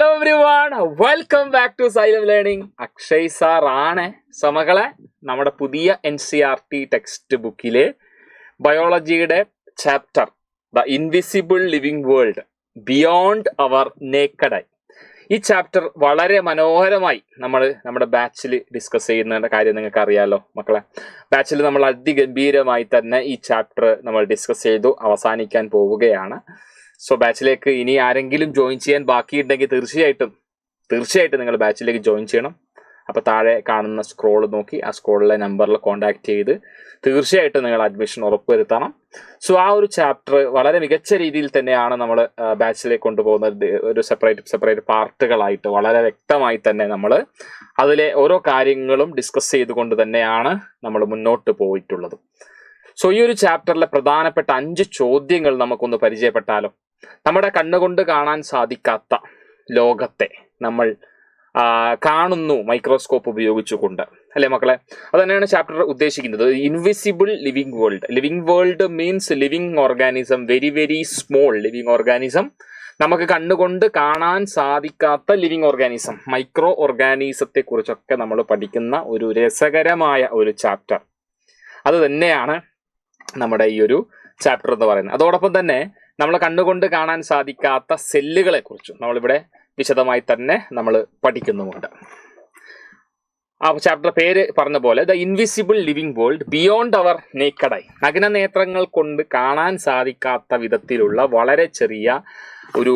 Hello everyone, welcome back to Xylem learning. Akshay sir ആണ്. മക്കളെ, നമ്മുടെ പുതിയ NCERT ടെക്സ്റ്റ് ബുക്കിലെ ബയോളജിയുടെ chapter the invisible living world beyond our naked eye. ഈ ചാപ്റ്റർ വളരെ മനോഹരമായി നമ്മുടെ ബാച്ചിൽ ഡിസ്കസ് ചെയ്യുന്ന കാര്യം നിങ്ങൾക്ക് അറിയാലോ മക്കളെ. ബാച്ചിൽ നമ്മൾ അതിഗംഭീരമായി തന്നെ ഈ ചാപ്റ്റർ നമ്മൾ ഡിസ്കസ് ചെയ്തു അവസാനിക്കാൻ പോവുകയാണ്. സോ ബാച്ചിലേക്ക് ഇനി ആരെങ്കിലും ജോയിൻ ചെയ്യാൻ ബാക്കിയുണ്ടെങ്കിൽ തീർച്ചയായിട്ടും നിങ്ങൾ ബാച്ചിലേക്ക് ജോയിൻ ചെയ്യണം. അപ്പോൾ താഴെ കാണുന്ന സ്ക്രോൾ നോക്കി ആ സ്ക്രോളിലെ നമ്പറിൽ കോൺടാക്ട് ചെയ്ത് തീർച്ചയായിട്ടും നിങ്ങൾ അഡ്മിഷൻ ഉറപ്പുവരുത്തണം. സോ ആ ഒരു ചാപ്റ്റർ വളരെ മികച്ച രീതിയിൽ തന്നെയാണ് നമ്മൾ ബാച്ചിലേക്ക് കൊണ്ടുപോകുന്നത്. ഒരു സെപ്പറേറ്റ് പാർട്ടുകളായിട്ട് വളരെ വ്യക്തമായി തന്നെ നമ്മൾ അതിലെ ഓരോ കാര്യങ്ങളും ഡിസ്കസ് ചെയ്തുകൊണ്ട് തന്നെയാണ് നമ്മൾ മുന്നോട്ട് പോയിട്ടുള്ളത്. സോ ഈ ഒരു ചാപ്റ്ററിലെ പ്രധാനപ്പെട്ട 5 ചോദ്യങ്ങൾ നമുക്കൊന്ന് പരിചയപ്പെട്ടാലോ. നമ്മുടെ കണ്ണുകൊണ്ട് കാണാൻ സാധിക്കാത്ത ലോകത്തെ നമ്മൾ കാണുന്നു മൈക്രോസ്കോപ്പ് ഉപയോഗിച്ചുകൊണ്ട്, അല്ലെ മക്കളെ? അത് തന്നെയാണ് ചാപ്റ്റർ ഉദ്ദേശിക്കുന്നത്. Invisible living world. Living world means living organism, very very small living organism. നമുക്ക് കണ്ണുകൊണ്ട് കാണാൻ സാധിക്കാത്ത ലിവിങ് ഓർഗാനിസം, മൈക്രോ ഓർഗാനിസത്തെ കുറിച്ചൊക്കെ നമ്മൾ പഠിക്കുന്ന ഒരു രസകരമായ ഒരു ചാപ്റ്റർ. അത് തന്നെയാണ് നമ്മുടെ ഈ ഒരു ചാപ്റ്റർ എന്ന് പറയുന്നത്. അതോടൊപ്പം തന്നെ നമ്മൾ കണ്ണുകൊണ്ട് കാണാൻ സാധിക്കാത്ത സെല്ലുകളെ കുറിച്ചും നമ്മളിവിടെ വിശദമായി തന്നെ നമ്മൾ പഠിക്കുന്നുമുണ്ട്. ആ ചാപ്റ്റർ പേര് പറഞ്ഞ പോലെ the invisible living world beyond our naked eye. നഗ്നനേത്രങ്ങൾ കൊണ്ട് കാണാൻ സാധിക്കാത്ത വിധത്തിലുള്ള വളരെ ചെറിയ ഒരു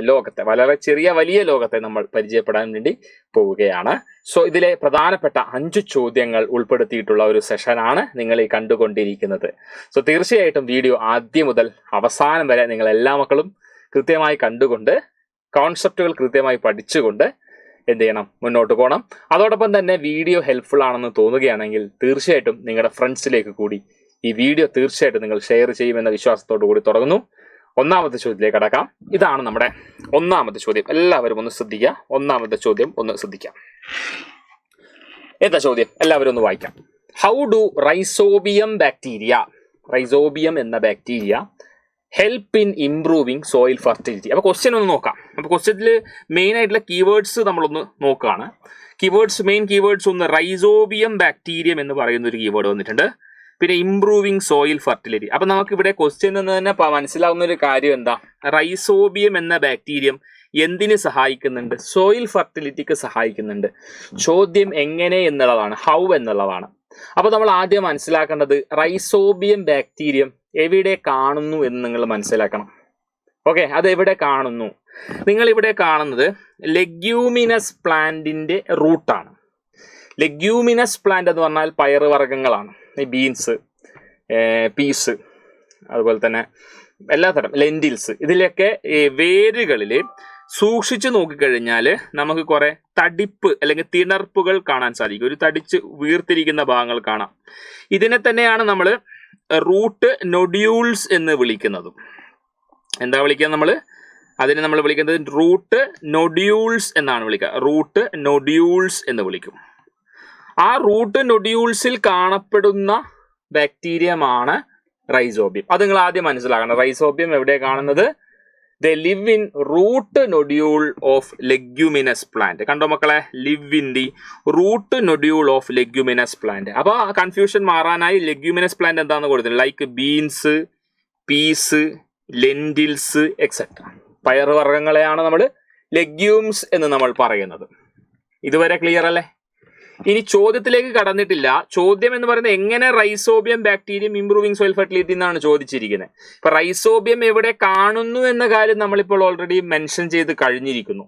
ലോകത്തെ, വലിയ ലോകത്തെ നമ്മൾ പരിചയപ്പെടാൻ വേണ്ടി പോവുകയാണ്. സോ ഇതിലെ പ്രധാനപ്പെട്ട 5 ചോദ്യങ്ങൾ ഉൾപ്പെടുത്തിയിട്ടുള്ള ഒരു സെഷനാണ് നിങ്ങൾ ഈ കണ്ടുകൊണ്ടിരിക്കുന്നത്. സോ തീർച്ചയായിട്ടും വീഡിയോ ആദ്യം മുതൽ അവസാനം വരെ നിങ്ങൾ എല്ലാ മക്കളും കൃത്യമായി കണ്ടുകൊണ്ട് കോൺസെപ്റ്റുകൾ കൃത്യമായി പഠിച്ചുകൊണ്ട് എന്ത് ചെയ്യണം, മുന്നോട്ട് പോകണം. അതോടൊപ്പം തന്നെ വീഡിയോ ഹെൽപ്ഫുൾ ആണെന്ന് തോന്നുകയാണെങ്കിൽ തീർച്ചയായിട്ടും നിങ്ങളുടെ ഫ്രണ്ട്സിലേക്ക് കൂടി ഈ വീഡിയോ തീർച്ചയായിട്ടും നിങ്ങൾ ഷെയർ ചെയ്യുമെന്ന വിശ്വാസത്തോടു കൂടി തുടങ്ങുന്നു. ഒന്നാമത്തെ ചോദ്യത്തിലേക്ക് കടക്കാം. ഇതാണ് നമ്മുടെ ഒന്നാമത്തെ ചോദ്യം. എല്ലാവരും ഒന്ന് ശ്രദ്ധിക്കുക. ഒന്നാമത്തെ ചോദ്യം ഒന്ന് ശ്രദ്ധിക്കാം. എന്താ ചോദ്യം? എല്ലാവരും ഒന്ന് വായിക്കാം. ഹൗ ഡു റൈസോബിയം എന്ന bacteria help in improving soil fertility? അപ്പോൾ ക്വസ്റ്റ്യൻ ഒന്ന് നോക്കാം. അപ്പോൾ ക്വസ്റ്റ്യനിൽ മെയിൻ ആയിട്ടുള്ള കീവേഡ്സ് നമ്മളൊന്ന് നോക്കുകയാണ്. മെയിൻ കീവേഡ്സ് ഒന്ന് റൈസോബിയം ബാക്ടീരിയം എന്ന് പറയുന്ന ഒരു കീവേഡ് വന്നിട്ടുണ്ട്. പിന്നെ ഇംപ്രൂവിങ് സോയിൽ ഫെർട്ടിലിറ്റി. അപ്പൊ നമുക്ക് ഇവിടെ ക്വസ്റ്റ്യൻ നിന്ന് തന്നെ മനസ്സിലാവുന്ന ഒരു കാര്യം എന്താ? റൈസോബിയം എന്ന ബാക്ടീരിയം എന്തിന് സഹായിക്കുന്നുണ്ട്? സോയിൽ ഫെർട്ടിലിറ്റിക്ക് സഹായിക്കുന്നുണ്ട്. ചോദ്യം എങ്ങനെ എന്നുള്ളതാണ്, ഹൗ എന്നുള്ളതാണ്. അപ്പൊ നമ്മൾ ആദ്യം മനസ്സിലാക്കേണ്ടത് റൈസോബിയം ബാക്ടീരിയം എവിടെ കാണുന്നു എന്ന് നിങ്ങൾ മനസ്സിലാക്കണം. ഓക്കെ, അത് എവിടെ കാണുന്നു? നിങ്ങൾ ഇവിടെ കാണുന്നത് ലെഗ്യൂമിനസ് പ്ലാന്റിന്റെ റൂട്ടാണ്. ലെഗ്യൂമിനസ് പ്ലാന്റ് എന്ന് പറഞ്ഞാൽ പയറുവർഗ്ഗങ്ങളാണ്. ബീൻസ്, പീസ്, അതുപോലെ തന്നെ എല്ലാത്തരം ലെൻറ്റിൽസ്, ഇതിലൊക്കെ വേരുകളിൽ സൂക്ഷിച്ചു നോക്കിക്കഴിഞ്ഞാൽ നമുക്ക് കുറെ തടിപ്പ് അല്ലെങ്കിൽ തിണർപ്പുകൾ കാണാൻ സാധിക്കും. ഒരു തടിച്ച് വീർത്തിരിക്കുന്ന ഭാഗങ്ങൾ കാണാം. ഇതിനെ തന്നെയാണ് നമ്മൾ റൂട്ട് നൊഡ്യൂൾസ് എന്ന് വിളിക്കുന്നതും. എന്താ വിളിക്കുക നമ്മൾ? അതിനെ നമ്മൾ വിളിക്കുന്നത് റൂട്ട് നൊഡ്യൂൾസ് എന്നാണ് വിളിക്കുക. റൂട്ട് നൊഡ്യൂൾസ് എന്ന് വിളിക്കും. ആ റൂട്ട് നൊഡ്യൂൾസിൽ കാണപ്പെടുന്ന ബാക്ടീരിയമാണ് റൈസോബിയം. അത് നിങ്ങൾ ആദ്യം മനസ്സിലാക്കണം. റൈസോബിയം എവിടെ കാണുന്നത്? They live in root nodule of leguminous plant. കണ്ടോ മക്കളെ? Live in the root nodule of leguminous plant. അപ്പോൾ ആ കൺഫ്യൂഷൻ മാറാനായി ലെഗ്യൂമിനസ് പ്ലാന്റ് എന്താണെന്ന് കൊടുത്തിട്ടുണ്ട്. Like beans, peas, lentils etcetera. പയറുവർഗ്ഗങ്ങളെയാണ് നമ്മൾ ലെഗ്യൂംസ് എന്ന് നമ്മൾ പറയുന്നത്. ഇതുവരെ ക്ലിയർ അല്ലേ? ഇനി ചോദ്യത്തിലേക്ക് കടന്നിട്ടില്ല. ചോദ്യം എന്ന് പറയുന്നത് എങ്ങനെ rhizobium bacterium improving soil fertility എന്നാണ് ചോദിച്ചിരിക്കുന്നത്. ഇപ്പൊ റൈസോബിയം എവിടെ കാണുന്നു എന്ന കാര്യം നമ്മളിപ്പോൾ ഓൾറെഡി മെൻഷൻ ചെയ്ത് കഴിഞ്ഞിരിക്കുന്നു.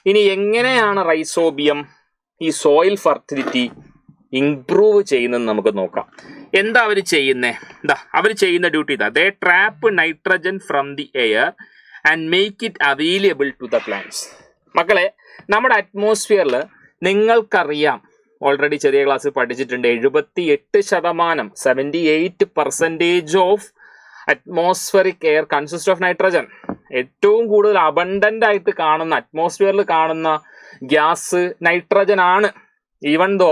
ഇനി എങ്ങനെയാണ് റൈസോബിയം ഈ സോയിൽ ഫെർട്ടിലിറ്റി ഇംപ്രൂവ് ചെയ്യുന്നത് നമുക്ക് നോക്കാം. എന്താ അവർ ചെയ്യുന്നത്? അവർ ചെയ്യുന്ന ഡ്യൂട്ടി ഇതാ. They trap nitrogen from the air and make it available to the plants. മക്കളെ, നമ്മുടെ അറ്റ്മോസ്ഫിയറിൽ നിങ്ങൾക്കറിയാം, ഓൾറെഡി ചെറിയ ക്ലാസ്സിൽ പഠിച്ചിട്ടുണ്ട്, 78% of atmospheric air consist of nitrogen. ഏറ്റവും കൂടുതൽ അബണ്ടന്റ് ആയിട്ട് കാണുന്ന, അറ്റ്മോസ്ഫിയറിൽ കാണുന്ന ഗ്യാസ് നൈട്രജൻ ആണ്. ഈവൻ ദോ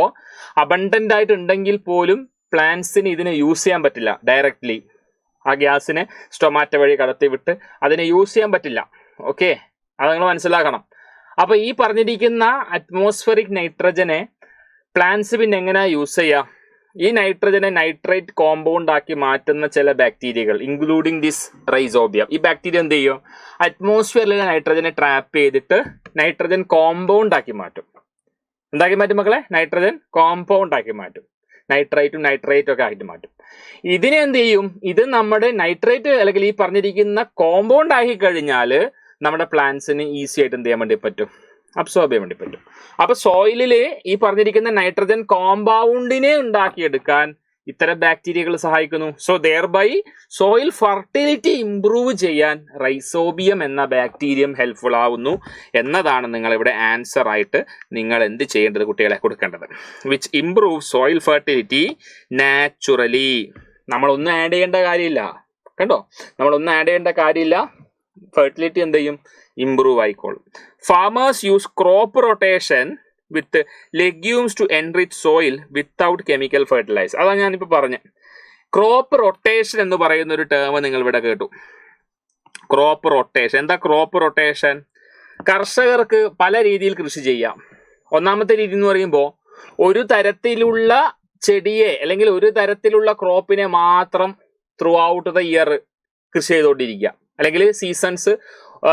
അബണ്ടന്റ് ആയിട്ട് ഉണ്ടെങ്കിൽ പോലും പ്ലാന്റ്സിന് ഇതിനെ യൂസ് ചെയ്യാൻ പറ്റില്ല ഡയറക്ട്ലി. ആ ഗ്യാസിനെ സ്റ്റൊമാറ്റ വഴി കടത്തി വിട്ട് അതിനെ യൂസ് ചെയ്യാൻ പറ്റില്ല. ഓക്കെ, അത് നിങ്ങൾ മനസ്സിലാക്കണം. അപ്പൊ ഈ പറഞ്ഞിരിക്കുന്ന അറ്റ്മോസ്ഫിയറിക് നൈട്രജനെ പ്ലാന്റ്സ് പിന്നെ എങ്ങനെയാ യൂസ് ചെയ്യുക? ഈ നൈട്രജനെ നൈട്രേറ്റ് കോമ്പൗണ്ട് ആക്കി മാറ്റുന്ന ചില ബാക്ടീരിയകൾ, ഇൻക്ലൂഡിങ് ദിസ് റൈസോബിയം. ഈ ബാക്ടീരിയ എന്ത് ചെയ്യും? അറ്റ്മോസ്ഫിയറിലെ നൈട്രജനെ ട്രാപ്പ് ചെയ്തിട്ട് നൈട്രജൻ കോമ്പൗണ്ട് ആക്കി മാറ്റും. എന്താക്കി മാറ്റും മക്കളെ? നൈട്രജൻ കോമ്പൗണ്ട് ആക്കി മാറ്റും. നൈട്രൈറ്റും നൈട്രേറ്റും ഒക്കെ ആയിട്ട് മാറ്റും. ഇതിനെ എന്ത് ചെയ്യും? ഇത് നമ്മുടെ നൈട്രേറ്റ് അല്ലെങ്കിൽ ഈ പറഞ്ഞിരിക്കുന്ന കോമ്പൗണ്ട് ആക്കി കഴിഞ്ഞാൽ നമ്മുടെ പ്ലാന്റ്സിന് ഈസി ആയിട്ട് എന്ത് ചെയ്യാൻ വേണ്ടി പറ്റും? അബ്സോർബ് ചെയ്യാൻ വേണ്ടി പറ്റും. അപ്പൊ സോയിലില് ഈ പറഞ്ഞിരിക്കുന്ന നൈട്രജൻ കോമ്പൗണ്ടിനെ ഉണ്ടാക്കിയെടുക്കാൻ ഇത്തരം ബാക്ടീരിയകൾ സഹായിക്കുന്നു. So thereby soil fertility improve ചെയ്യാൻ റൈസോബിയം എന്ന ബാക്ടീരിയം ഹെൽപ്ഫുൾ ആവുന്നു എന്നതാണ് നിങ്ങൾ ഇവിടെ ആൻസർ ആയിട്ട് നിങ്ങൾ എന്ത് ചെയ്യേണ്ടത് കുട്ടികളെ കൊടുക്കേണ്ടത്. Which improve soil fertility naturally. നമ്മളൊന്നും ആഡ് ചെയ്യേണ്ട കാര്യമില്ല, കണ്ടോ? നമ്മളൊന്നും ആഡ് ചെയ്യേണ്ട കാര്യമില്ല. ഫെർട്ടിലിറ്റി എന്ത് ചെയ്യും? ഇംപ്രൂവ് ആയിക്കോളും. Farmers use crop rotation with legumes to enrich soil without chemical fertiliser. അതാണ് ഞാനിപ്പോൾ പറഞ്ഞത്. ക്രോപ്പ് റൊട്ടേഷൻ എന്ന് പറയുന്ന ഒരു ടേം നിങ്ങൾ ഇവിടെ കേട്ടു. ക്രോപ്പ് റൊട്ടേഷൻ എന്താ? ക്രോപ്പ് റൊട്ടേഷൻ കർഷകർക്ക് പല രീതിയിൽ കൃഷി ചെയ്യാം. ഒന്നാമത്തെ രീതി എന്ന് പറയുമ്പോൾ ഒരു തരത്തിലുള്ള ചെടിയെ അല്ലെങ്കിൽ ഒരു തരത്തിലുള്ള ക്രോപ്പിനെ മാത്രം ത്രൂ ഔട്ട് ദ ഇയർ കൃഷി ചെയ്തുകൊണ്ടിരിക്കുക, അല്ലെങ്കിൽ സീസൺസ്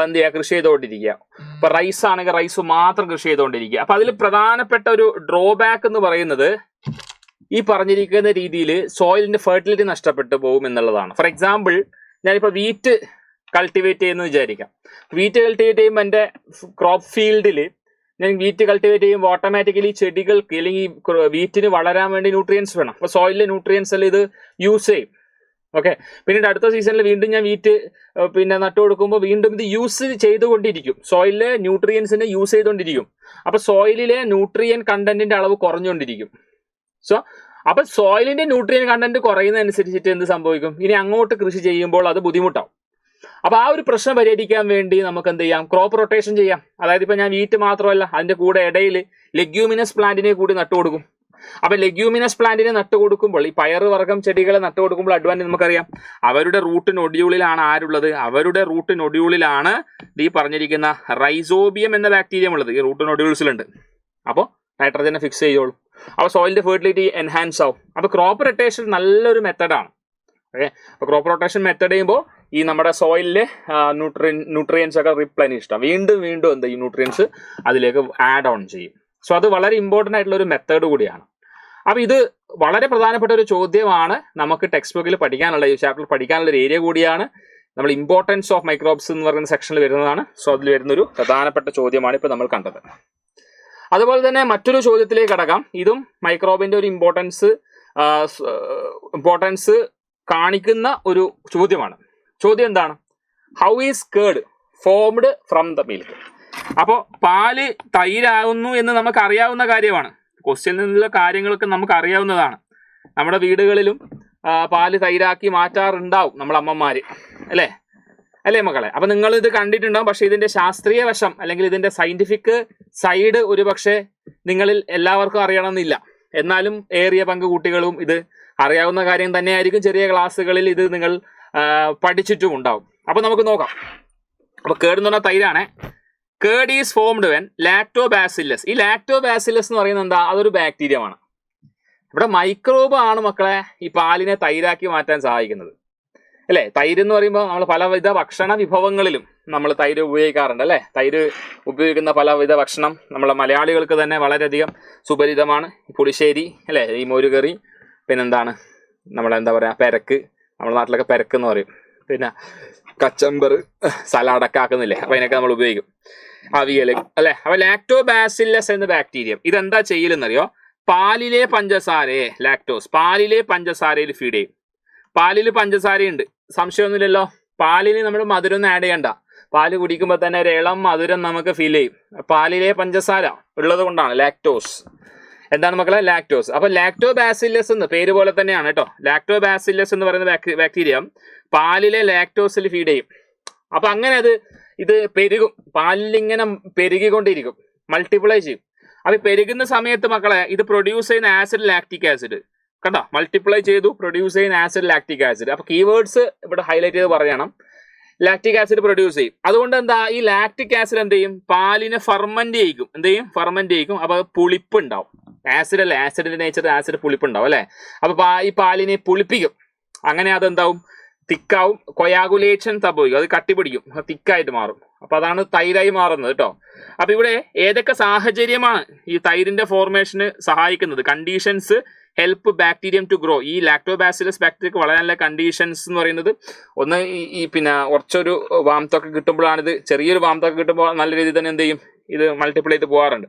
എന്ത് ചെയ്യുക? കൃഷി ചെയ്തുകൊണ്ടിരിക്കുക. ഇപ്പൊ റൈസ് ആണെങ്കിൽ റൈസ് മാത്രം കൃഷി ചെയ്തുകൊണ്ടിരിക്കുക. അപ്പൊ അതിൽ പ്രധാനപ്പെട്ട ഒരു ഡ്രോബാക്ക് എന്ന് പറയുന്നത് ഈ പറഞ്ഞിരിക്കുന്ന രീതിയിൽ സോയിലിന്റെ ഫെർട്ടിലിറ്റി നഷ്ടപ്പെട്ടു പോകും എന്നുള്ളതാണ്. ഫോർ എക്സാമ്പിൾ, ഞാനിപ്പോൾ വീറ്റ് കൾട്ടിവേറ്റ് ചെയ്യുന്നു വിചാരിക്കാം. വീറ്റ് കൾട്ടിവേറ്റ് ചെയ്യുമ്പോൾ എൻ്റെ ക്രോപ്പ് ഫീൽഡിൽ ഞാൻ വീറ്റ് കൾട്ടിവേറ്റ് ചെയ്യുമ്പോൾ ഓട്ടോമാറ്റിക്കലി ചെടികൾക്ക് അല്ലെങ്കിൽ വീറ്റിന് വളരാൻ വേണ്ടി ന്യൂട്രിയൻസ് വേണം. അപ്പോൾ സോയിലിലെ ന്യൂട്രിയൻസ് എല്ലാം ഇത് യൂസ് ചെയ്യും. ഓക്കെ, പിന്നീട് അടുത്ത സീസണിൽ വീണ്ടും ഞാൻ വീറ്റ് നട്ടു കൊടുക്കുമ്പോൾ വീണ്ടും ഇത് യൂസ് ചെയ്തുകൊണ്ടിരിക്കും. സോയിലിലെ ന്യൂട്രിയൻസിനെ യൂസ് ചെയ്തുകൊണ്ടിരിക്കും. അപ്പൊ സോയിലിലെ ന്യൂട്രിയൻ കണ്ടന്റിന്റെ അളവ് കുറഞ്ഞുകൊണ്ടിരിക്കും. അപ്പൊ സോയിലിന്റെ ന്യൂട്രിയൻ കണ്ടന്റ് കുറയുന്നതനുസരിച്ചിട്ട് എന്ത് സംഭവിക്കും? ഇനി അങ്ങോട്ട് കൃഷി ചെയ്യുമ്പോൾ അത് ബുദ്ധിമുട്ടാവും. അപ്പൊ ആ ഒരു പ്രശ്നം പരിഹരിക്കാൻ വേണ്ടി നമുക്ക് എന്ത് ചെയ്യാം? ക്രോപ്പ് റൊട്ടേഷൻ ചെയ്യാം. അതായത് ഇപ്പൊ ഞാൻ വീറ്റ് മാത്രമല്ല, അതിന്റെ കൂടെ ഇടയിൽ ലെഗ്യൂമിനസ് പ്ലാന്റിനെ കൂടി നട്ടുകൊടുക്കും. അപ്പൊ ലെഗ്യൂമിനസ് പ്ലാന്റിനെ നട്ടുകൊടുക്കുമ്പോൾ, ഈ പയറ് വർഗ്ഗം ചെടികളെ നട്ടുകൊടുക്കുമ്പോൾ അഡ്വാൻറ്റേജ് നമുക്കറിയാം. അവരുടെ റൂട്ട് നൊഡ്യൂളിലാണ് ആരുള്ളത്? അവരുടെ റൂട്ട് നൊഡ്യൂളിലാണ് ഈ പറഞ്ഞിരിക്കുന്ന റൈസോബിയം എന്ന ബാക്ടീരിയം ഉള്ളത്. ഈ റൂട്ട് നൊഡ്യൂൾസിലുണ്ട്. അപ്പോൾ നൈട്രജനെ ഫിക്സ് ചെയ്യോളൂ. അപ്പോൾ സോയിലിന്റെ ഫെർട്ടിലിറ്റി എൻഹാൻസ് ആവും. അപ്പോൾ ക്രോപ്പ് റൊട്ടേഷൻ നല്ലൊരു മെത്തഡാണ്. ഓക്കെ, അപ്പോൾ ക്രോപ്പ് റൊട്ടേഷൻ മെത്തഡ് ചെയ്യുമ്പോൾ ഈ നമ്മുടെ സോയിലിലെ ന്യൂട്രിയൻസ് ഒക്കെ റിപ്ലനിഷ്ഡ് ആണ്. വീണ്ടും വീണ്ടും എന്ത് ഈ ന്യൂട്രിയൻസ് അതിലേക്ക് ആഡ് ഓൺ ചെയ്യും. സോ അത് വളരെ ഇമ്പോർട്ടൻ്റ് ആയിട്ടുള്ള ഒരു മെത്തേഡ് കൂടിയാണ്. അപ്പോൾ ഇത് വളരെ പ്രധാനപ്പെട്ട ഒരു ചോദ്യമാണ്. നമുക്ക് ടെക്സ്റ്റ് ബുക്കിൽ പഠിക്കാനുള്ള, ഈ ചാപ്റ്ററിൽ പഠിക്കാനുള്ള ഒരു ഏരിയ കൂടിയാണ്. നമ്മൾ ഇമ്പോർട്ടൻസ് ഓഫ് മൈക്രോബ്സ് എന്ന് പറയുന്ന സെക്ഷനിൽ വരുന്നതാണ്. സോ അതിൽ വരുന്നൊരു പ്രധാനപ്പെട്ട ചോദ്യമാണ് ഇപ്പോൾ നമ്മൾ കണ്ടത്. അതുപോലെ തന്നെ മറ്റൊരു ചോദ്യത്തിലേക്ക് കടക്കാം. ഇതും മൈക്രോബിന്റെ ഒരു ഇമ്പോർട്ടൻസ് കാണിക്കുന്ന ഒരു ചോദ്യമാണ്. ചോദ്യം എന്താണ്? How is curd formed from the milk? അപ്പോൾ പാല് തൈരാകുന്നു എന്ന് നമുക്ക് അറിയാവുന്ന കാര്യമാണ്. ക്വസ്റ്റ്യനിൽ നിന്നുള്ള കാര്യങ്ങളൊക്കെ നമുക്ക് അറിയാവുന്നതാണ്. നമ്മുടെ വീടുകളിലും പാല് തൈരാക്കി മാറ്റാറുണ്ടാവും നമ്മൾ അമ്മമാര്, അല്ലേ മക്കളെ? അപ്പൊ നിങ്ങൾ ഇത് കണ്ടിട്ടുണ്ടാവും. പക്ഷെ ഇതിന്റെ ശാസ്ത്രീയ വശം അല്ലെങ്കിൽ ഇതിന്റെ സയന്റിഫിക് സൈഡ് ഒരുപക്ഷെ നിങ്ങളിൽ എല്ലാവർക്കും അറിയണമെന്നില്ല. എന്നാലും ഏറിയ പങ്ക് കുട്ടികളും ഇത് അറിയാവുന്ന കാര്യം തന്നെയായിരിക്കും. ചെറിയ ക്ലാസ്സുകളിൽ ഇത് നിങ്ങൾ പഠിച്ചിട്ടും ഉണ്ടാവും. അപ്പൊ നമുക്ക് നോക്കാം. അപ്പൊ കേർഡ് എന്ന് പറഞ്ഞാൽ തൈരാണ്. Curd is formed when lactobacillus. ഈ ലാക്ടോബാസില്ലസ് എന്ന് പറയുന്നത് എന്താ? അതൊരു ബാക്ടീരിയമാണ്. ഇവിടെ മൈക്രോബ് ആണ് മക്കളെ ഈ പാലിനെ തൈരാക്കി മാറ്റാൻ സഹായിക്കുന്നത്, അല്ലേ? തൈര് എന്ന് പറയുമ്പോൾ നമ്മൾ പലവിധ ഭക്ഷണ വിഭവങ്ങളിലും നമ്മൾ തൈര് ഉപയോഗിക്കാറുണ്ട്, അല്ലേ? തൈര് ഉപയോഗിക്കുന്ന പലവിധ ഭക്ഷണം നമ്മളെ മലയാളികൾക്ക് തന്നെ വളരെയധികം സുപരിതമാണ്. പുളിശ്ശേരി, അല്ലേ? ഈ മോരുകറി, പിന്നെന്താണ് നമ്മളെന്താ പറയുക, പെരക്ക്, നമ്മുടെ നാട്ടിലൊക്കെ പെരക്ക് എന്ന് പറയും. പിന്നെ കച്ചമ്പർ, സലാഡൊക്കെ ആക്കുന്നില്ലേ, അപ്പോൾ അതിനൊക്കെ നമ്മൾ ഉപയോഗിക്കും. അവിയൽ, അല്ലേ? അപ്പോൾ ലാക്ടോബാസില്ലസ് എന്ന ബാക്ടീരിയം ഇതെന്താ ചെയ്യലെന്നറിയോ? പാലിലെ പഞ്ചസാരയെ, ലാക്ടോസ് പാലിലെ പഞ്ചസാരയിൽ ഫീഡ് ചെയ്യും. പാലിൽ പഞ്ചസാരയുണ്ട്, സംശയമൊന്നുമില്ലല്ലോ. പാലിന് നമ്മൾ മധുരമൊന്നും ആഡ് ചെയ്യണ്ട. പാല് കുടിക്കുമ്പോൾ തന്നെ ഒരു ഇളം മധുരം നമുക്ക് ഫീൽ ചെയ്യും. പാലിലെ പഞ്ചസാര ഉള്ളത് കൊണ്ടാണ് ലാക്ടോസ്. എന്താണ് മക്കളെ? ലാക്ടോസ്. അപ്പൊ ലാക്ടോബാസില്ലസ് എന്ന് പേര് പോലെ തന്നെയാണ് കേട്ടോ. ലാക്ടോബാസില്ലസ് എന്ന് പറയുന്ന ബാക്ടീരിയ പാലിലെ ലാക്ടോസിൽ ഫീഡ് ചെയ്യും. അപ്പൊ അങ്ങനെ ഇത് പെരുകും. പാലിലിങ്ങനെ പെരുകിക്കൊണ്ടിരിക്കും, മൾട്ടിപ്ലൈ ചെയ്യും. അപ്പൊ പെരുകുന്ന സമയത്ത് മക്കളെ ഇത് പ്രൊഡ്യൂസ് ചെയ്യുന്ന ആസിഡ് ലാക്റ്റിക് ആസിഡ് കണ്ടോ, മൾട്ടിപ്ലൈ ചെയ്തു പ്രൊഡ്യൂസ് ചെയ്യുന്ന ആസിഡ് ലാക്റ്റിക് ആസിഡ്. അപ്പൊ കീവേഡ്സ് ഇവിടെ ഹൈലൈറ്റ് ചെയ്ത് പറയണം. ലാക്റ്റിക് ആസിഡ് പ്രൊഡ്യൂസ് ചെയ്യും. അതുകൊണ്ട് എന്താ ഈ ലാക്റ്റിക് ആസിഡ് എന്ത് ചെയ്യും, പാലിനെ ഫെർമെന്റ് ചെയ്യിക്കും. എന്ത് ചെയ്യും, ഫെർമെന്റ് ചെയ്യിക്കും. അപ്പൊ പുളിപ്പ് ഉണ്ടാവും. ആസിഡ് അല്ലേ, ആസിഡിന്റെ നേച്ചർ ആസിഡ് പുളിപ്പുണ്ടാവും അല്ലെ. അപ്പൊ ഈ പാലിനെ പുളിപ്പിക്കും. അങ്ങനെ അതെന്താവും, തിക്കാവും. കൊയാഗുലേഷൻ സംഭവിക്കും, അത് കട്ടിപിടിക്കും, തിക്കായിട്ട് മാറും. അപ്പൊ അതാണ് തൈരായി മാറുന്നത് കേട്ടോ. അപ്പൊ ഇവിടെ ഏതൊക്കെ സാഹചര്യമാണ് ഈ തൈരിന്റെ ഫോർമേഷന് സഹായിക്കുന്നത്? Conditions help bacterium to grow. ഈ ലാക്ടോബാസിലസ് ബാക്ടീരിയക്ക് വളരാനുള്ള കണ്ടീഷൻസ് എന്ന് പറയുന്നത് ഒന്ന് ഈ പിന്നെ കുറച്ചൊരു വാംത്തൊക്കെ കിട്ടുമ്പോഴാണിത്, ചെറിയൊരു വാംത്തൊക്കെ കിട്ടുമ്പോൾ നല്ല രീതിയിൽ തന്നെ എന്ത് ചെയ്യും, ഇത് മൾട്ടിപ്ലൈ ചെയ്ത് പോകാറുണ്ട്.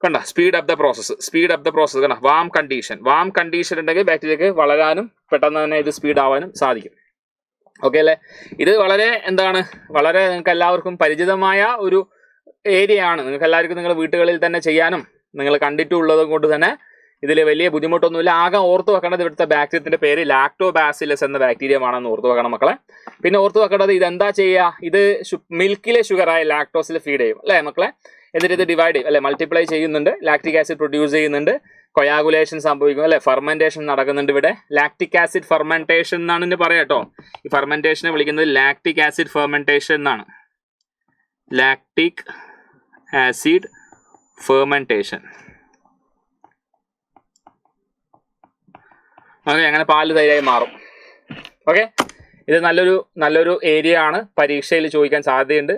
കണ്ട, സ്പീഡ് അപ്പ് ദ പ്രോസസ് കണ്ട. വാം കണ്ടീഷൻ ഉണ്ടെങ്കിൽ ബാക്ടീരിയക്ക് വളരാനും പെട്ടെന്ന് തന്നെ ഇത് സ്പീഡ് ആവാനും സാധിക്കും. ഓക്കെ അല്ലേ. ഇത് വളരെ വളരെ നിങ്ങൾക്ക് എല്ലാവർക്കും പരിചിതമായ ഒരു ഏരിയ ആണ്. നിങ്ങൾക്ക് എല്ലാവർക്കും നിങ്ങളുടെ വീട്ടുകളിൽ തന്നെ ചെയ്യാനും നിങ്ങൾ കണ്ടിട്ടുള്ളത് കൊണ്ട് തന്നെ ഇതിൽ വലിയ ബുദ്ധിമുട്ടൊന്നുമില്ല. ആകെ ഓർത്ത് വെക്കേണ്ടത് ഇവിടുത്തെ ബാക്ടീരിയത്തിന്റെ പേര് ലാക്ടോബാസിലസ് എന്ന ബാക്ടീരിയമാണെന്ന് ഓർത്ത് വെക്കണം മക്കളെ. പിന്നെ ഓർത്ത് വെക്കേണ്ടത് ഇതെന്താ ചെയ്യുക, ഇത് മിൽക്കിലെ ഷുഗറായ ലാക്ടോസിൽ ഫീഡ് ചെയ്യും അല്ലേ മക്കളെ. എന്നിട്ട് ഇത് ഡിവൈഡ് ചെയ്യും അല്ലെ, മൾട്ടിപ്ലൈ ചെയ്യുന്നുണ്ട്, ലാക്റ്റിക് ആസിഡ് പ്രൊഡ്യൂസ് ചെയ്യുന്നുണ്ട്, കൊയാഗുലേഷൻ സംഭവിക്കും അല്ലെ, ഫെർമെന്റേഷൻ നടക്കുന്നുണ്ട്. ഇവിടെ ലാക്റ്റിക് ആസിഡ് ഫെർമെന്റേഷൻ എന്നാണ് ഇതിന് പറയാം കേട്ടോ. ഈ ഫെർമെന്റേഷനെ വിളിക്കുന്നത് ലാക്റ്റിക് ആസിഡ് ഫെർമെന്റേഷൻ എന്നാണ്. Lactic acid fermentation. ഓക്കെ, അങ്ങനെ പാല് തൈരായി മാറും. ഓക്കെ, ഇത് നല്ലൊരു ഏരിയ ആണ്, പരീക്ഷയിൽ ചോദിക്കാൻ സാധ്യതയുണ്ട്.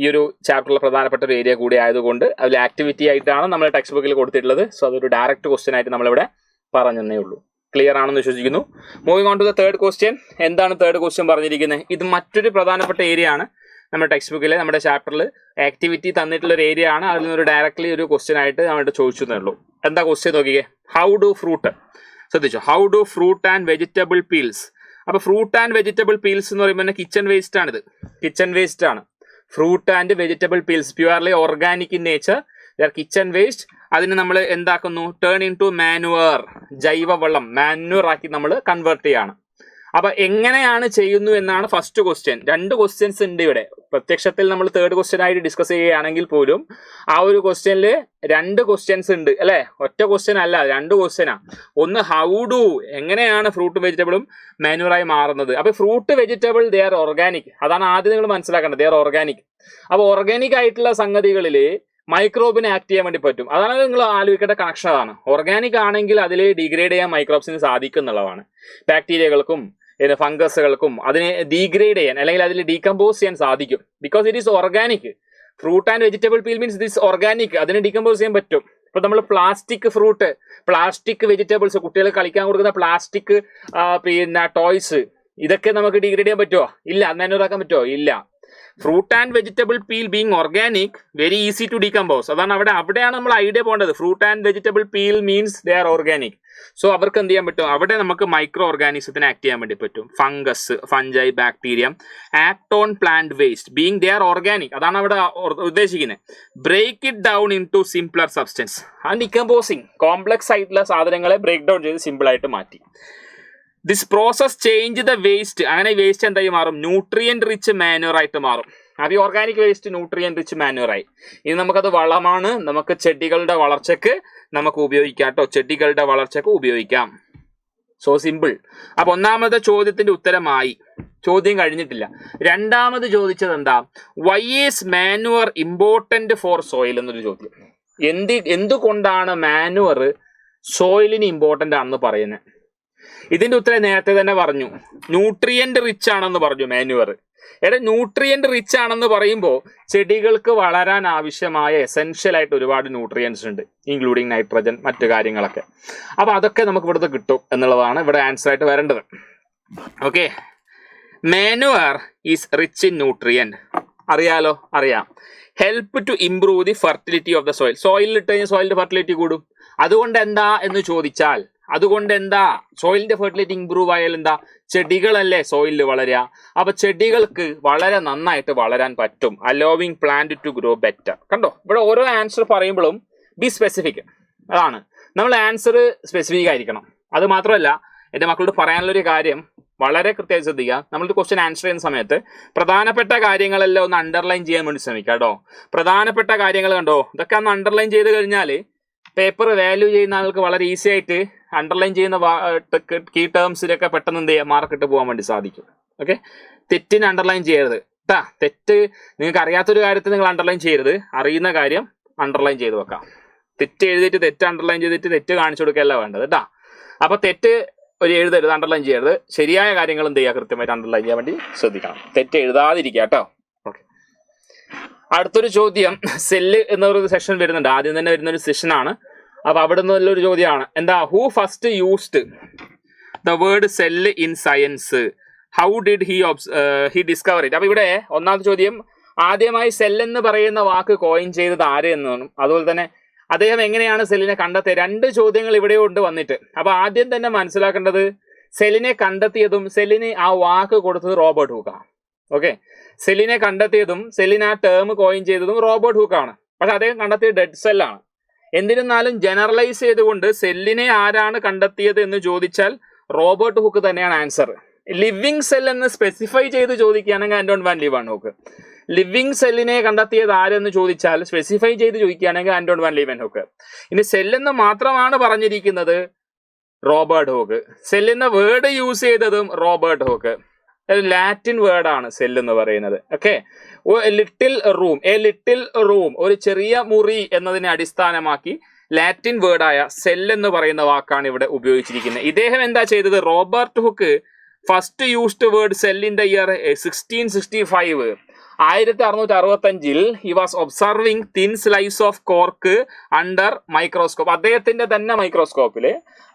ഈ ഒരു ചാപ്റ്ററിൽ പ്രധാനപ്പെട്ട ഒരു ഏരിയ കൂടി ആയതുകൊണ്ട് അതിൽ ആക്ടിവിറ്റി ആയിട്ടാണ് നമ്മൾ ടെക്സ്റ്റ് ബുക്കിൽ കൊടുത്തിട്ടുള്ളത്. സോ അതൊരു ഡയറക്റ്റ് ക്വസ്റ്റ്യൻ ആയിട്ട് നമ്മളിവിടെ പറഞ്ഞതേ ഉള്ളൂ. ക്ലിയർ ആണെന്ന് വിശ്വസിക്കുന്നു. Moving on to the third question. എന്താണ് തേർഡ് ക്വസ്റ്റ്യൻ പറഞ്ഞിരിക്കുന്നത്? ഇത് മറ്റൊരു പ്രധാനപ്പെട്ട ഏരിയ ആണ്. നമ്മുടെ ടെക്സ്റ്റ് ബുക്കിലെ നമ്മുടെ ചാപ്റ്ററിൽ ആക്ടിവിറ്റി തന്നിട്ടുള്ള ഒരു ഏരിയ ആണ്. അതിൽ നിന്നൊരു ഡയറക്ട്ലി ഒരു ക്വസ്റ്റ്യൻ ആയിട്ട് നമ്മളുടെ ചോദിച്ചതേ ഉള്ളൂ. എന്താ ക്വസ്റ്റ്യൻ നോക്കിക്കേ. ഹൗ ഡു ഫ്രൂട്ട്, ശ്രദ്ധിച്ചോ, how do fruit and vegetable peels. അപ്പൊ ഫ്രൂട്ട് ആൻഡ് വെജിറ്റബിൾ പീൽസ് എന്ന് പറയുമ്പോൾ തന്നെ കിച്ചൺ വേസ്റ്റ് ആണിത്. കിച്ചൺ വേസ്റ്റ് ആണ് fruit and vegetable peels, purely organic in nature. Kitchen waste. അതിന് നമ്മൾ എന്താക്കുന്നു, ടേൺ ഇൻ ടു മാനുവർ, ജൈവവളം, മാനുവർ ആക്കി നമ്മൾ കൺവേർട്ട് ചെയ്യാണ്. അപ്പൊ എങ്ങനെയാണ് ചെയ്യുന്നു എന്നാണ് ഫസ്റ്റ് ക്വസ്റ്റ്യൻ. 2 ക്വസ്റ്റ്യൻസ് ഉണ്ട് ഇവിടെ. പ്രത്യക്ഷത്തിൽ നമ്മൾ തേർഡ് ക്വസ്റ്റ്യൻ ആയിട്ട് ഡിസ്കസ് ചെയ്യുകയാണെങ്കിൽ പോലും ആ ഒരു ക്വസ്റ്റ്യനിൽ 2 ക്വസ്റ്റ്യൻസ് ഉണ്ട് അല്ലെ. ഒറ്റ ക്വസ്റ്റ്യൻ അല്ല, 2 ക്വസ്റ്റ്യനാ. ഒന്ന് ഹൗ ഡു, എങ്ങനെയാണ് ഫ്രൂട്ടും വെജിറ്റബിളും മാനുവറായി മാറുന്നത്. അപ്പൊ fruit vegetable they are organic. അതാണ് ആദ്യം നിങ്ങൾ മനസ്സിലാക്കേണ്ടത്, ദേ ആർ ഓർഗാനിക്. അപ്പൊ ഓർഗാനിക് ആയിട്ടുള്ള സംഗതികളിൽ മൈക്രോബിനെ ആക്ട് ചെയ്യാൻ വേണ്ടി പറ്റും. അതാണ് നിങ്ങൾ ആലോചിക്കേണ്ട കണക്ഷൻ. അതാണ് ഓർഗാനിക് ആണെങ്കിൽ അതിൽ ഡിഗ്രേഡ് ചെയ്യാൻ മൈക്രോബ്സിന് സാധിക്കും എന്നുള്ളതാണ്. ബാക്ടീരിയകൾക്കും ഫംഗസുകൾക്കും അതിനെ ഡീഗ്രേഡ് ചെയ്യാൻ അല്ലെങ്കിൽ അതിൽ ഡീകമ്പോസ് ചെയ്യാൻ സാധിക്കും. Because it is organic. Fruit and vegetable peel means it is organic. അതിനെ ഡീകമ്പോസ് ചെയ്യാൻ പറ്റും. ഇപ്പൊ നമ്മൾ പ്ലാസ്റ്റിക് ഫ്രൂട്ട്, പ്ലാസ്റ്റിക് വെജിറ്റബിൾസ്, കുട്ടികൾ കളിക്കാൻ കൊടുക്കുന്ന പ്ലാസ്റ്റിക് പിന്നെ ടോയ്സ്, ഇതൊക്കെ നമുക്ക് ഡീഗ്രേഡ് ചെയ്യാൻ പറ്റുമോ? ഇല്ല. മാനുവറാക്കാൻ പറ്റുമോ? ഇല്ല. Fruit and vegetable peel being organic, very easy to decompose. അതാണ് അവിടെയാണ് നമ്മൾ ഐഡിയ പോകേണ്ടത്. Fruit and vegetable peel means they are organic. So അവർക്ക് എന്ത് ചെയ്യാൻ പറ്റും, അവിടെ നമുക്ക് മൈക്രോ ഓർഗാനിസത്തിന് ആക്ട് ചെയ്യാൻ വേണ്ടി പറ്റും. Fungus, fungi, bacterium act on plant waste being they are organic. അതാണ് അവിടെ ഉദ്ദേശിക്കുന്നത്. Break it down into simpler substance. ആ ഡികമ്പോസിങ്, കോംപ്ലക്സ് ആയിട്ടുള്ള സാധനങ്ങളെ ബ്രേക്ക് ഡൗൺ ചെയ്ത് സിമ്പിൾ ആയിട്ട് മാറ്റി. This process change the waste. അങ്ങനെ വേസ്റ്റ് എന്തായി മാറും, ന്യൂട്രിയന്റ് റിച്ച് മാനുവർ ആയിട്ട് മാറും. അത് ഓർഗാനിക് വേസ്റ്റ് ന്യൂട്രിയന്റ് റിച്ച് മാനുവറായി. ഇനി നമുക്കത് വളമാണ്, നമുക്ക് ചെടികളുടെ വളർച്ചയ്ക്ക് നമുക്ക് ഉപയോഗിക്കാം കേട്ടോ. ചെടികളുടെ വളർച്ചയ്ക്ക് ഉപയോഗിക്കാം. So simple. അപ്പൊ ഒന്നാമത്തെ ചോദ്യത്തിന്റെ ഉത്തരമായി. ചോദ്യം കഴിഞ്ഞിട്ടില്ല. രണ്ടാമത് ചോദിച്ചത് എന്താ, why is manure important for soil എന്നൊരു ചോദ്യം. എന്തുകൊണ്ടാണ് മാനുവർ സോയിലിന് ഇമ്പോർട്ടന്റ് ആണെന്ന് പറയുന്നത്? ഇതിന്റെ ഉത്തരം നേരത്തെ തന്നെ പറഞ്ഞു. ന്യൂട്രിയന്റ് റിച്ച് ആണെന്ന് പറഞ്ഞു മാനുവർ. ന്യൂട്രിയന്റ് റിച്ച് ആണെന്ന് പറയുമ്പോൾ ചെടികൾക്ക് വളരാൻ ആവശ്യമായ എസെൻഷ്യൽ ആയിട്ട് ഒരുപാട് ന്യൂട്രിയൻസ് ഉണ്ട്, ഇൻക്ലൂഡിങ് നൈട്രജൻ, മറ്റു കാര്യങ്ങളൊക്കെ. അപ്പൊ അതൊക്കെ നമുക്ക് ഇവിടുത്തെ കിട്ടും എന്നുള്ളതാണ് ഇവിടെ ആൻസർ ആയിട്ട് വരേണ്ടത്. Okay, manure is rich in nutrient. അറിയാലോ, അറിയാം. Help to improve the fertility of the soil. സോയിലിൽ ഇട്ട് കഴിഞ്ഞാൽ സോയിലിന്റെ ഫെർട്ടിലിറ്റി കൂടും. അതുകൊണ്ട് എന്താ എന്ന് ചോദിച്ചാൽ, സോയിലിന്റെ ഫെർട്ടിലിറ്റി ഇംപ്രൂവ് ആയാൽ എന്താ, ചെടികളല്ലേ സോയിലിൽ വളരുക. അപ്പൊ ചെടികൾക്ക് വളരെ നന്നായിട്ട് വളരാൻ പറ്റും. Allowing plant to grow better. കണ്ടോ, ഇവിടെ ഓരോ ആൻസർ പറയുമ്പോഴും ബി സ്പെസിഫിക്. അതാണ് നമ്മൾ ആൻസർ സ്പെസിഫിക് ആയിരിക്കണം. അത് മാത്രമല്ല, എൻ്റെ മക്കളോട് പറയാനുള്ളൊരു കാര്യം വളരെ കൃത്യമായി ശ്രദ്ധിക്കുക. നമ്മളൊരു ക്വസ്റ്റ്യൻ ആൻസർ ചെയ്യുന്ന സമയത്ത് പ്രധാനപ്പെട്ട കാര്യങ്ങളെല്ലാം ഒന്ന് അണ്ടർലൈൻ ചെയ്യാൻ വേണ്ടി ശ്രമിക്കുക കേട്ടോ. പ്രധാനപ്പെട്ട കാര്യങ്ങൾ കണ്ടോ, ഇതൊക്കെ ഒന്ന് അണ്ടർലൈൻ ചെയ്ത് കഴിഞ്ഞാൽ പേപ്പർ വാല്യൂ ചെയ്യുന്ന ആൾക്ക് വളരെ ഈസി ആയിട്ട് അണ്ടർലൈൻ ചെയ്യുന്ന കീ ടേംസിലൊക്കെ പെട്ടെന്ന് എന്ത് ചെയ്യാം, മാർക്ക് ഇട്ട് പോകാൻ വേണ്ടി സാധിക്കും. ഓക്കെ, തെറ്റിന് അണ്ടർലൈൻ ചെയ്യരുത് കേട്ടാ. തെറ്റ് നിങ്ങൾക്ക് അറിയാത്തൊരു കാര്യത്തിൽ നിങ്ങൾ അണ്ടർലൈൻ ചെയ്യരുത്, അറിയുന്ന കാര്യം അണ്ടർലൈൻ ചെയ്ത് വെക്കാം. തെറ്റ് എഴുതിയിട്ട് തെറ്റ് അണ്ടർലൈൻ ചെയ്തിട്ട് തെറ്റ് കാണിച്ചു കൊടുക്കുകയല്ല വേണ്ടത് കേട്ടാ. അപ്പൊ തെറ്റ് ഒരു എഴുതരുത്, അണ്ടർലൈൻ ചെയ്യരുത്. ശരിയായ കാര്യങ്ങൾ എന്ത് ചെയ്യുക, കൃത്യമായിട്ട് അണ്ടർലൈൻ ചെയ്യാൻ വേണ്ടി ശ്രദ്ധിക്കണം. തെറ്റ് എഴുതാതിരിക്കുക കേട്ടോ. ഓക്കെ, അടുത്തൊരു ചോദ്യം, സെല്ല് എന്നൊരു സെഷൻ വരുന്നുണ്ട്, ആദ്യം തന്നെ വരുന്ന ഒരു സെഷനാണ്. അപ്പൊ അവിടെ നിന്നുള്ളൊരു ചോദ്യമാണ്, എന്താ, who first used the word cell in science, how did he discover it. അപ്പൊ ഇവിടെ ഒന്നാമത്തെ ചോദ്യം, ആദ്യമായി സെല്ലെന്ന് പറയുന്ന വാക്ക് കോയിൻ ചെയ്തത് ആര് എന്നാണ്. അതുപോലെ തന്നെ അദ്ദേഹം എങ്ങനെയാണ് സെല്ലിനെ കണ്ടെത്തിയത്. രണ്ട് ചോദ്യങ്ങൾ ഇവിടെ ഉണ്ട് വന്നിട്ട്. അപ്പൊ ആദ്യം തന്നെ മനസ്സിലാക്കേണ്ടത്, സെല്ലിനെ കണ്ടെത്തിയതും സെല്ലിന് ആ വാക്ക് കൊടുത്തത് റോബർട്ട് ഹൂക്കാണ്. ഓക്കെ, സെല്ലിനെ കണ്ടെത്തിയതും സെല്ലിന് ആ ടേം കോയിൻ ചെയ്തതും റോബർട്ട് ഹൂക്കാണ്. പക്ഷെ അദ്ദേഹം കണ്ടെത്തിയത് ഡെഡ് സെല്ലാണ്. എന്നിരുന്നാലും ജനറലൈസ് ചെയ്തുകൊണ്ട് സെല്ലിനെ ആരാണ് കണ്ടെത്തിയത് എന്ന് ചോദിച്ചാൽ റോബർട്ട് ഹൂക്ക് തന്നെയാണ് ആൻസർ. ലിവിങ് സെൽ എന്ന് സ്പെസിഫൈ ചെയ്ത് ചോദിക്കുകയാണെങ്കിൽ ആന്റോൺ വാൻ ലീവൻ ഹൂക്ക്. ലിവിങ് സെല്ലിനെ കണ്ടെത്തിയത് ആരെന്ന് ചോദിച്ചാൽ സ്പെസിഫൈ ചെയ്ത് ചോദിക്കുകയാണെങ്കിൽ ആന്റോൺ വാൻ ലീവൻ ഹൂക്ക്. ഇനി സെല്ലെന്ന് മാത്രമാണ് പറഞ്ഞിരിക്കുന്നത്, റോബർട്ട് ഹൂക്ക്. സെല്ലെന്ന വേർഡ് യൂസ് ചെയ്തതും റോബർട്ട് ഹൂക്ക്. ലാറ്റിൻ വേർഡാണ് സെൽ എന്ന് പറയുന്നത്. ഓക്കെ, ലിറ്റിൽ റൂം, ഒരു ചെറിയ മുറി എന്നതിനെ അടിസ്ഥാനമാക്കി ലാറ്റിൻ വേർഡായ സെൽ എന്ന് പറയുന്ന വാക്കാണ് ഇവിടെ ഉപയോഗിച്ചിരിക്കുന്നത്. ഇദ്ദേഹം എന്താ ചെയ്തത്, Robert hook first used word cell in the year 1665. 1665 he was observing thin slice of cork under microscope. അദ്ദേഹത്തിന്റെ തന്നെ മൈക്രോസ്കോപ്പില്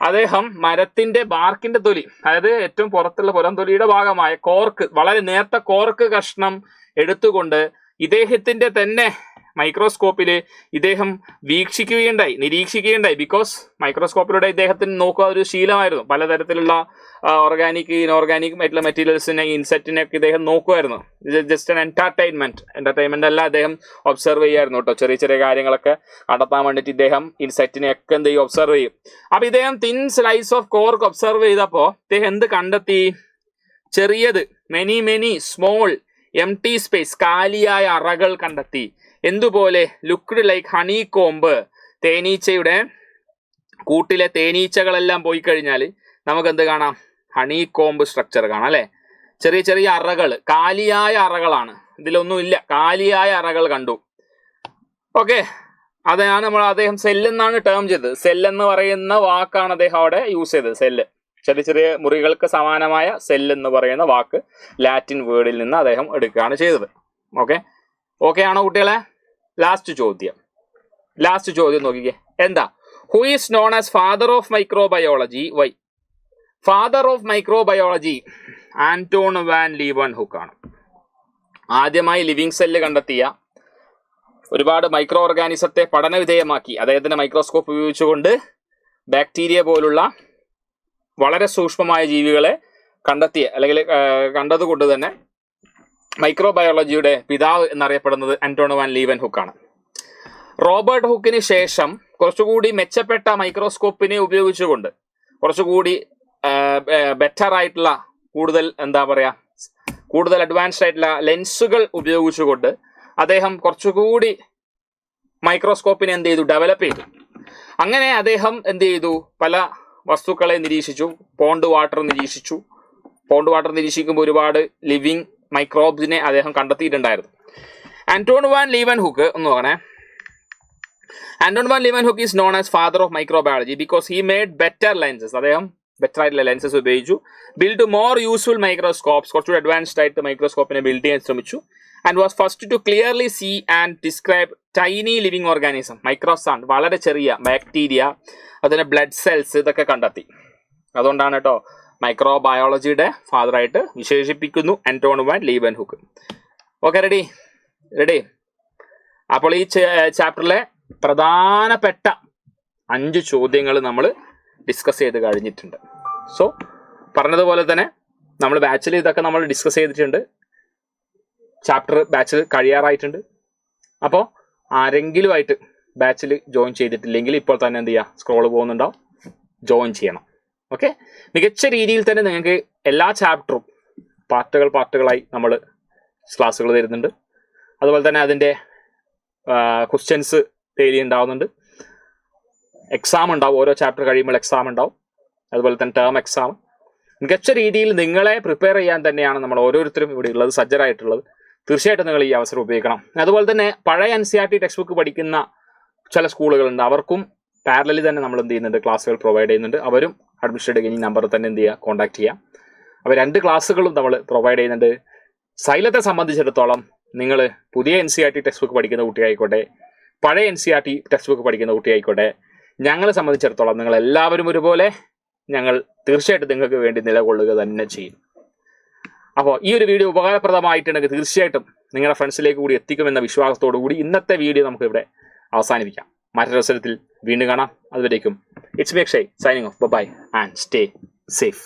അദ്ദേഹം മരത്തിന്റെ ബാർക്കിന്റെ തൊലി, അതായത് ഏറ്റവും പുറത്തുള്ള പുറം തൊലിയുടെ ഭാഗമായ കോർക്ക്, വളരെ നേർത്ത കോർക്ക് കഷ്ണം എടുത്തുകൊണ്ട് ഇദ്ദേഹത്തിന്റെ തന്നെ മൈക്രോസ്കോപ്പില് ഇദ്ദേഹം നിരീക്ഷിക്കുകയുണ്ടായി. ബിക്കോസ് മൈക്രോസ്കോപ്പിലൂടെ ഇദ്ദേഹത്തിന് നോക്കുക ഒരു ശീലമായിരുന്നു. പലതരത്തിലുള്ള ഓർഗാനിക് ഇൻഓർഗാനിക് ആയിട്ടുള്ള മെറ്റീരിയൽസിനെ, ഇൻസെക്റ്റിനെയൊക്കെ ഇദ്ദേഹം നോക്കുമായിരുന്നു. ജസ്റ്റ് ആൻ എന്റർടൈൻമെന്റ് അല്ല, അദ്ദേഹം ഒബ്സർവ് ചെയ്യായിരുന്നു കേട്ടോ. ചെറിയ ചെറിയ കാര്യങ്ങളൊക്കെ കണ്ടെത്താൻ വേണ്ടിയിട്ട് ഇദ്ദേഹം ഇൻസെക്റ്റിനെയൊക്കെ എന്ത് ചെയ്യും, ഒബ്സർവ് ചെയ്യും. അപ്പൊ ഇദ്ദേഹം thin slice of cork observe ചെയ്തപ്പോ ഇദ്ദേഹം എന്ത് കണ്ടെത്തി, ചെറിയത് മെനി സ്മോൾ എംപ്റ്റി സ്പേസ്, കാലിയായ അറകൾ കണ്ടെത്തി. എന്തുപോലെ, ലുക്ക്ഡ് ലൈക്ക് ഹണി കോംബ്. തേനീച്ചയുടെ കൂട്ടിലെ തേനീച്ചകളെല്ലാം പോയി കഴിഞ്ഞാൽ നമുക്ക് എന്ത് കാണാം, ഹണി കോംബ് സ്ട്രക്ചർ കാണാം അല്ലെ. ചെറിയ ചെറിയ അറകൾ, കാലിയായ അറകളാണ്, ഇതിലൊന്നുമില്ല, കാലിയായ അറകൾ കണ്ടു. ഓക്കെ, അതാണ് അദ്ദേഹം സെല്ലെന്നാണ് ടേം ചെയ്തത്. സെല്ലെന്ന് പറയുന്ന വാക്കാണ് അദ്ദേഹം അവിടെ യൂസ് ചെയ്തത്. സെല്ല്, ചെറിയ ചെറിയ മുറികൾക്ക് സമാനമായ സെല്ല് എന്ന് പറയുന്ന വാക്ക് ലാറ്റിൻ വേർഡിൽ നിന്ന് അദ്ദേഹം എടുക്കുകയാണ് ചെയ്തത്. ഓക്കെ ആണോ കുട്ടികളെ? ലാസ്റ്റ് ചോദ്യം നോക്കിക്കേ, എന്താ, who is known as father of microbiology? Why? Father of microbiology Antonie van Leeuwenhoek ആണ്. ആദ്യമായി ലിവിങ് സെല്ല് കണ്ടെത്തിയ, ഒരുപാട് മൈക്രോ ഓർഗാനിസത്തെ പഠന വിധേയമാക്കി, അദ്ദേഹത്തിന്റെ മൈക്രോസ്കോപ്പ് ഉപയോഗിച്ചുകൊണ്ട് ബാക്ടീരിയ പോലുള്ള വളരെ സൂക്ഷ്മമായ ജീവികളെ കണ്ടെത്തിയ, അല്ലെങ്കിൽ കണ്ടതുകൊണ്ട് തന്നെ മൈക്രോബയോളജിയുടെ പിതാവ് എന്നറിയപ്പെടുന്നത് ആന്റോൺ വാൻ ലീവൻ ഹുക്കാണ്. റോബർട്ട് ഹുക്കിന് ശേഷം കുറച്ചുകൂടി മെച്ചപ്പെട്ട മൈക്രോസ്കോപ്പിനെ ഉപയോഗിച്ചുകൊണ്ട്, കുറച്ചുകൂടി ബെറ്റർ ആയിട്ടുള്ള, കൂടുതൽ അഡ്വാൻസ്ഡ് ആയിട്ടുള്ള ലെൻസുകൾ ഉപയോഗിച്ചുകൊണ്ട് അദ്ദേഹം കുറച്ചുകൂടി മൈക്രോസ്കോപ്പിനെ എന്ത് ചെയ്തു, ഡെവലപ്പ് ചെയ്തു. അങ്ങനെ അദ്ദേഹം എന്ത് ചെയ്തു, പല വസ്തുക്കളെ നിരീക്ഷിച്ചു. പോണ്ട് വാട്ടർ നിരീക്ഷിക്കുമ്പോൾ ഒരുപാട് ലിവിങ് മൈക്രോബ്സിനെ അദ്ദേഹം കണ്ടെത്തിയിട്ടുണ്ടായിരുന്നു. Antonie van Leeuwenhoek is known as father of microbiology because he made better lenses. അദ്ദേഹം ബെറ്റർ ആയിട്ടുള്ള ലെൻസസ് ഉപയോഗിച്ചു. ബിൽഡ് മോർ യൂസ്ഫുൾ മൈക്രോസ്കോപ്സ്, കുറച്ചുകൂടി അഡ്വാൻസ്ഡ് ആയിട്ട് മൈക്രോസ്കോപ്പിനെ ബിൽഡ് ചെയ്യാൻ ശ്രമിച്ചു. And was first to clearly see and describe tiny living organism, മൈക്രോസാൻ, വളരെ ചെറിയ ബാക്ടീരിയ, അതിന് ബ്ലഡ് സെൽസ്, ഇതൊക്കെ കണ്ടെത്തി. അതുകൊണ്ടാണ് കേട്ടോ മൈക്രോബയോളജിയുടെ ഫാദറായിട്ട് വിശേഷിപ്പിക്കുന്നു Antonie van Leeuwenhoek. Okay, ready. അപ്പോൾ ഈ ചാപ്റ്ററിലെ പ്രധാനപ്പെട്ട 5 ചോദ്യങ്ങൾ നമ്മൾ ഡിസ്കസ് ചെയ്ത് കഴിഞ്ഞിട്ടുണ്ട്. സോ പറഞ്ഞതുപോലെ തന്നെ നമ്മൾ ബാച്ചിൽ ഇതൊക്കെ നമ്മൾ ഡിസ്കസ് ചെയ്തിട്ടുണ്ട്. ചാപ്റ്റർ ബാച്ചിൽ കഴിയാറായിട്ടുണ്ട്. അപ്പോൾ ആരെങ്കിലും ആയിട്ട് ബാച്ചിൽ ജോയിൻ ചെയ്തിട്ടില്ലെങ്കിൽ ഇപ്പോൾ തന്നെ എന്ത് ചെയ്യുക, സ്ക്രോൾ പോകുന്നുണ്ടാവും, ജോയിൻ ചെയ്യണം. ഓക്കെ, മികച്ച രീതിയിൽ തന്നെ നിങ്ങൾക്ക് എല്ലാ ചാപ്റ്ററും പാർട്ടുകളായി നമ്മൾ ക്ലാസ്സുകൾ തരുന്നുണ്ട്. അതുപോലെ തന്നെ അതിൻ്റെ ക്വസ്റ്റ്യൻസ് ഡെയിലി ഉണ്ടാവുന്നുണ്ട്. എക്സാം ഉണ്ടാവും, ഓരോ ചാപ്റ്റർ കഴിയുമ്പോൾ എക്സാം ഉണ്ടാവും. അതുപോലെ തന്നെ ടേം എക്സാം, മികച്ച രീതിയിൽ നിങ്ങളെ പ്രിപ്പയർ ചെയ്യാൻ തന്നെയാണ് നമ്മൾ ഓരോരുത്തരും ഇവിടെ ഉള്ളത്, സജ്ജരായിട്ടുള്ളത്. തീർച്ചയായിട്ടും നിങ്ങൾ ഈ അവസരം ഉപയോഗിക്കണം. അതുപോലെ തന്നെ പഴയ NCERT ടെക്സ്റ്റ് ബുക്ക് പഠിക്കുന്ന ചില സ്കൂളുകളുണ്ട്, അവർക്കും പാരലലി തന്നെ നമ്മൾ എന്ത് ചെയ്യുന്നുണ്ട്, ക്ലാസ്സുകൾ പ്രൊവൈഡ് ചെയ്യുന്നുണ്ട്. അവരും അഡ്മിഷൻ എടുക്കുന്ന ഈ നമ്പറിൽ തന്നെ എന്ത് ചെയ്യുക, കോൺടാക്ട് ചെയ്യാം. അപ്പോൾ 2 ക്ലാസ്സുകളും നമ്മൾ പ്രൊവൈഡ് ചെയ്യുന്നുണ്ട്. സൈലത്തെ സംബന്ധിച്ചിടത്തോളം നിങ്ങൾ പുതിയ NCERT ടെക്സ്റ്റ് ബുക്ക് പഠിക്കുന്ന കുട്ടിയായിക്കോട്ടെ, പഴയ NCERT ടെക്സ്റ്റ് ബുക്ക് പഠിക്കുന്ന കുട്ടിയായിക്കോട്ടെ, ഞങ്ങളെ സംബന്ധിച്ചിടത്തോളം നിങ്ങൾ എല്ലാവരും ഒരുപോലെ ഞങ്ങൾ തീർച്ചയായിട്ടും നിങ്ങൾക്ക് വേണ്ടി നിലകൊള്ളുക തന്നെ ചെയ്യും. അപ്പോൾ ഈ ഒരു വീഡിയോ ഉപകാരപ്രദമായിട്ടുണ്ടെങ്കിൽ തീർച്ചയായിട്ടും നിങ്ങളുടെ ഫ്രണ്ട്സിലേക്ക് കൂടി എത്തിക്കുമെന്ന വിശ്വാസത്തോടു കൂടി ഇന്നത്തെ വീഡിയോ നമുക്ക് ഇവിടെ അവസാനിപ്പിക്കാം. മറ്റൊരു അവസരത്തിൽ വീണ്ടും കാണാം. അതുവരേക്കും it's me Akshay signing off. Bye and stay safe.